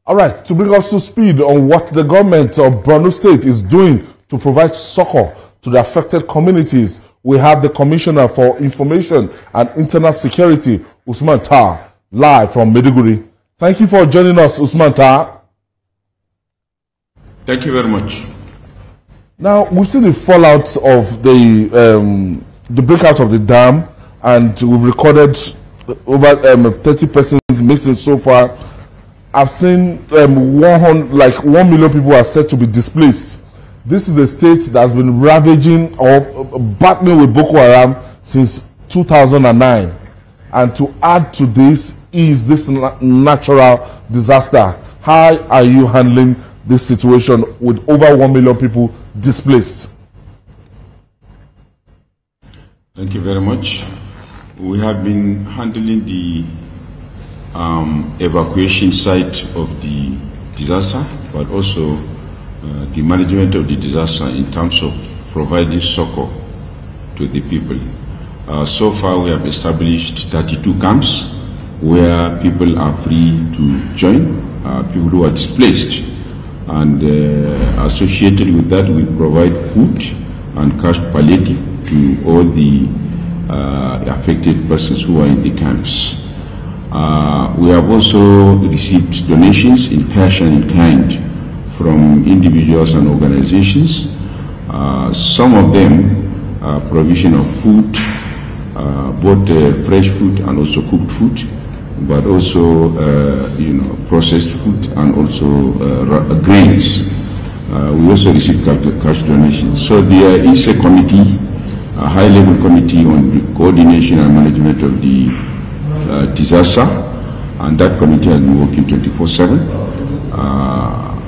All right, to bring us to speed on what the government of Borno State is doing to provide succor to the affected communities, we have the Commissioner for Information and Internal Security, Usman Tar, live from Maiduguri. Thank you for joining us, Usman Tar. Thank you very much. Now, we've seen the fallout of the breakout of the dam, and we've recorded over 30 persons missing so far. I've seen 1 million people are said to be displaced. This is a state that has been ravaging or battling with Boko Haram since 2009. And to add to this is this natural disaster. How are you handling this situation with over 1 million people displaced? Thank you very much. We have been handling the evacuation site of the disaster, but also the management of the disaster in terms of providing succor to the people. So far we have established 32 camps where people are free to join, people who are displaced. And associated with that, we provide food and cash palliative to all the affected persons who are in the camps. We have also received donations in cash and in kind from individuals and organizations. Some of them provision of food, both fresh food and also cooked food, but also processed food and also grains. We also received cash donations. So there is a committee, a high-level committee on the coordination and management of the disaster, and that committee has been working 24/7.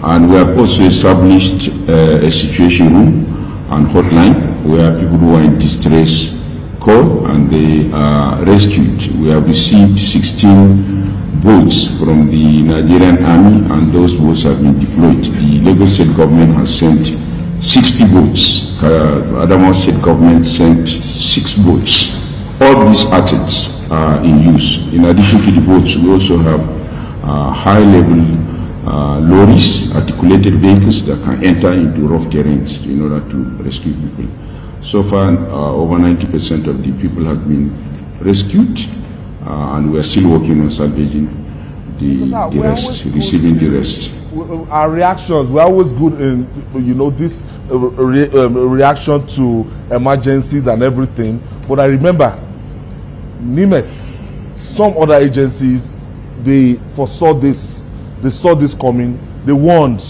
And we have also established a situation room and hotline where people who are in distress call and they are rescued. We have received 16 boats from the Nigerian Army, and those boats have been deployed. The Lagos State government has sent 60 boats. Adamawa State government sent 6 boats. All these assets are in use. In addition to the boats, we also have high-level lorries, articulated vehicles that can enter into rough terrains in order to rescue people. So far, over 90% of the people have been rescued, and we are still working on salvaging the rest, receiving the rest. Our reactions, we're always good in, this reaction to emergencies and everything. But I remember, NIMET, some other agencies, they foresaw this. They saw this coming. They warned.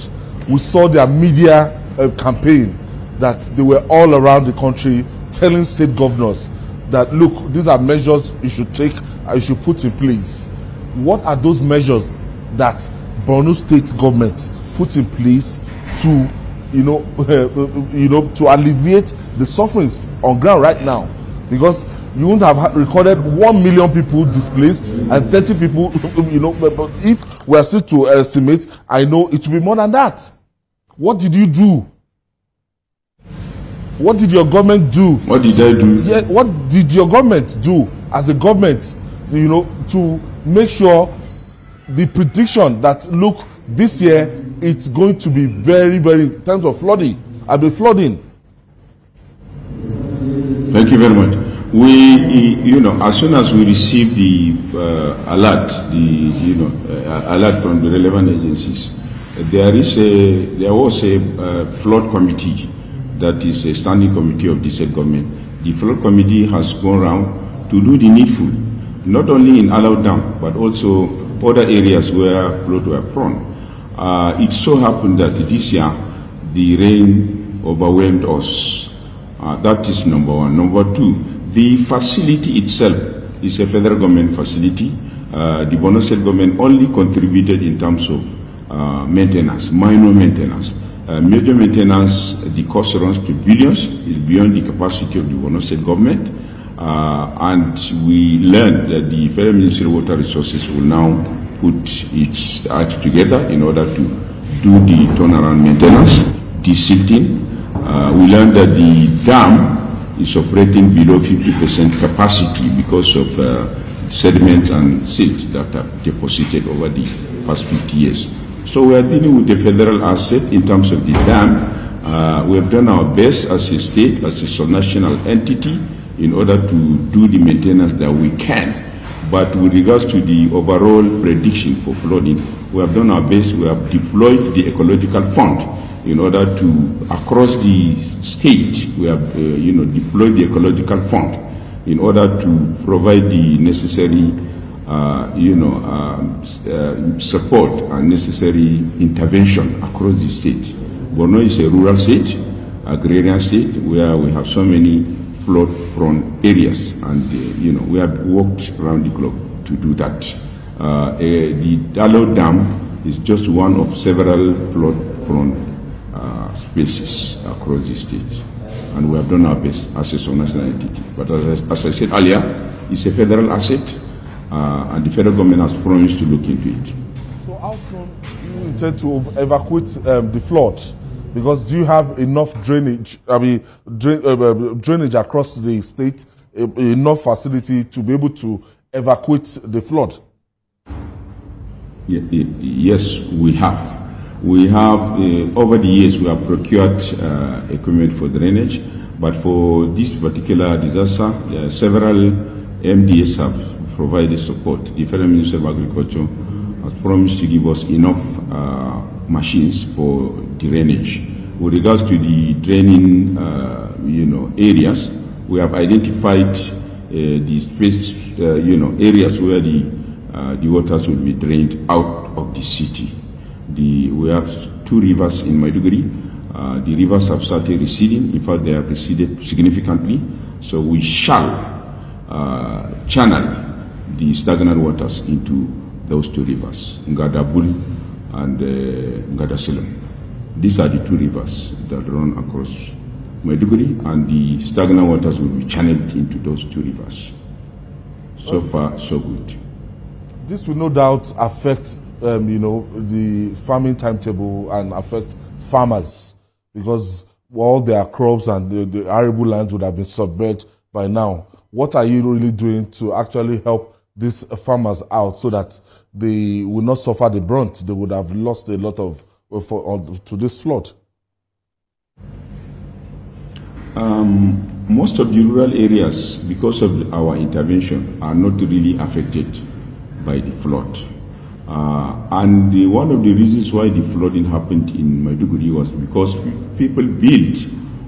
We saw their media campaign that they were all around the country telling state governors that, look, these are measures you should take, you should put in place. What are those measures that Borno State government put in place to, to alleviate the sufferings on ground right now? Because you wouldn't have recorded 1 million people displaced and 30 people, but if we are still to estimate, I know it will be more than that. What did you do? What did your government do? What did I do? Yeah, what did your government do as a government, to make sure the prediction that, look, this year it's going to be very, very, in terms of flooding, flooding. Thank you very much. We, as soon as we receive the alert, alert from the relevant agencies, there was a flood committee that is a standing committee of the state government. The flood committee has gone around to do the needful, not only in Alau Dam, but also other areas where flood were prone. It so happened that this year the rain overwhelmed us. That is number one. Number two, the facility itself is a federal government facility. The Borno State government only contributed in terms of maintenance, minor maintenance. Major maintenance, the cost runs to billions, is beyond the capacity of the Borno State government. And we learned that the Federal Ministry of Water Resources will now put its act together in order to do the turnaround maintenance, desilting. We learned that the dam is operating below 50% capacity because of sediments and silt that have deposited over the past 50 years. So we are dealing with the federal asset in terms of the dam. We have done our best as a state, as a subnational entity, in order to do the maintenance that we can. But with regards to the overall prediction for flooding, we have done our best. We have deployed the ecological fund in order to, across the state, we have deployed the ecological fund in order to provide the necessary support and necessary intervention across the state. Borno is a rural state, agrarian state, where we have so many flood-prone areas, and we have worked around the clock to do that. The Ayodele Dam is just one of several flood-prone spaces across the state, and we have done our best as a national entity. But as I said earlier, it's a federal asset, and the federal government has promised to look into it. So how soon do you intend to evacuate the flood? Because do you have enough drainage, drainage across the state, enough facility to be able to evacuate the flood? Yes, we have. We have, over the years, we have procured equipment for drainage, but for this particular disaster, several MDS have provided support. The Federal Ministry of Agriculture has promised to give us enough machines for drainage. With regards to the draining, areas, we have identified the space, areas where the waters will be drained out of the city. We have 2 rivers in Maiduguri. The rivers have started receding. In fact, they have receded significantly. So we shall channel the stagnant waters into those 2 rivers, Ngadabul and Ngadasilem. These are the 2 rivers that run across Maiduguri, and the stagnant waters will be channeled into those 2 rivers. So far, so good. This will no doubt affect, the farming timetable and affect farmers, because all their crops and the arable lands would have been submerged by now. What are you really doing to actually help these farmers out so that they will not suffer the brunt? They would have lost a lot of to this flood. Most of the rural areas, because of our intervention, are not really affected by the flood. And one of the reasons why the flooding happened in Maiduguri was because people built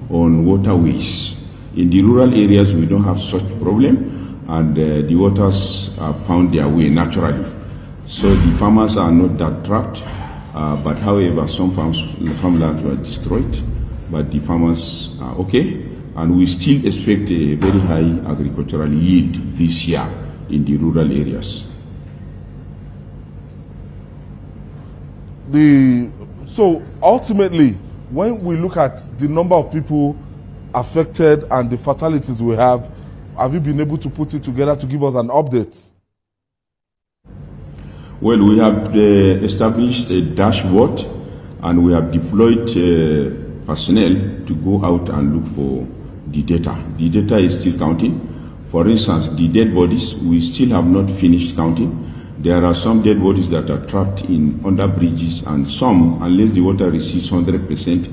on waterways. In the rural areas, we don't have such problem, and the waters found their way naturally. So the farmers are not that trapped, but however, some farmlands were destroyed, but the farmers are okay, and we still expect a very high agricultural yield this year in the rural areas. So ultimately, when we look at the number of people affected and the fatalities we have you been able to put it together to give us an update? Well, we have established a dashboard, and we have deployed personnel to go out and look for the data. The data is still counting. For instance, the dead bodies, we still have not finished counting. There are some dead bodies that are trapped under bridges, and some, unless the water recedes 100%,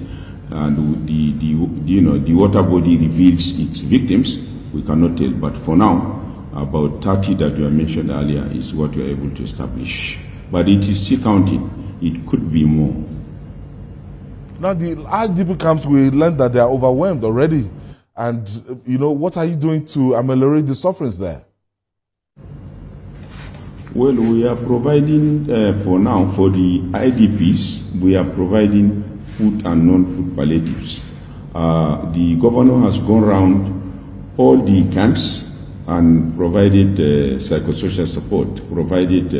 and the water body reveals its victims, we cannot tell. But for now, about 30 that you mentioned earlier is what we are able to establish. But it is still counting. It could be more. Now, the IDP camps, we learned that they are overwhelmed already. And, what are you doing to ameliorate the sufferings there? Well, we are providing, for now, for the IDPs, we are providing food and non-food palliatives. The governor has gone around all the camps and provided psychosocial support, provided,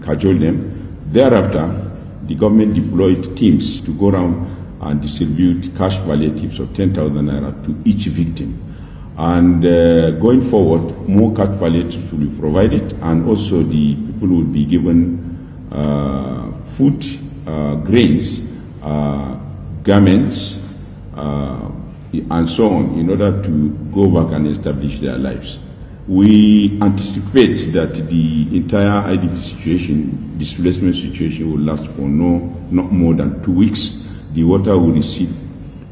cajoled them. Thereafter, the government deployed teams to go around and distribute cash palliatives of 10,000 naira to each victim. And going forward, more cash palliatives will be provided, and also the people will be given food, grains, garments, and so on, in order to go back and establish their lives. We anticipate that the entire IDP situation, displacement situation, will last for not more than 2 weeks. The water will recede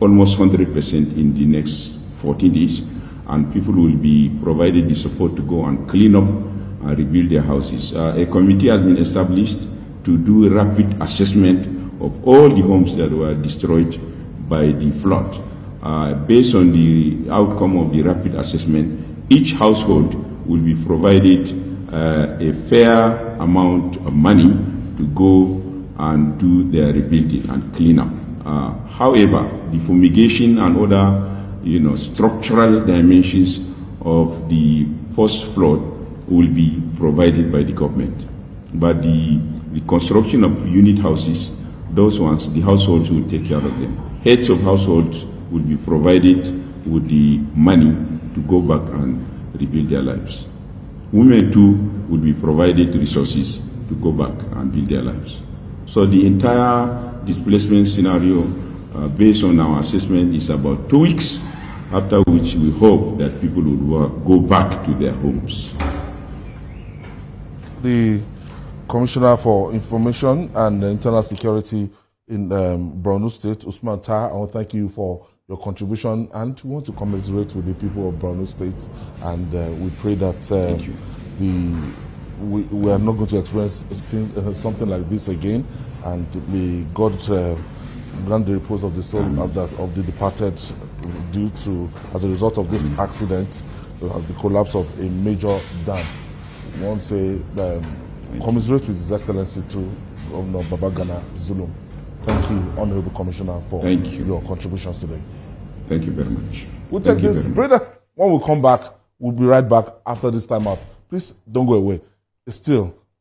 almost 100% in the next 14 days, and people will be provided the support to go and clean up and rebuild their houses. A committee has been established to do a rapid assessment of all the homes that were destroyed by the flood. Based on the outcome of the rapid assessment, each household will be provided a fair amount of money to go and do their rebuilding and clean up. However, the fumigation and other, structural dimensions of the post-flood will be provided by the government. But the construction of unit houses, those ones, the households will take care of them. Heads of households will be provided with the money to go back and rebuild their lives. Women too will be provided resources to go back and build their lives. So the entire displacement scenario, based on our assessment, is about 2 weeks, after which we hope that people will go back to their homes. The Commissioner for Information and Internal Security in Borno State, Usman Taha, I want to thank you for your contribution, and we want to commiserate with the people of Borno State, and we pray that we are not going to experience something like this again, and may God grant the repose of the soul of the departed as a result of this accident, the collapse of a major dam. We want to say commiserate with His Excellency to Governor Babagana Zulum. Thank you, Honorable Commissioner, for your contributions today. Thank you very much. We'll take this. Brother, when we come back, we'll be right back after this time out. Please don't go away. Still,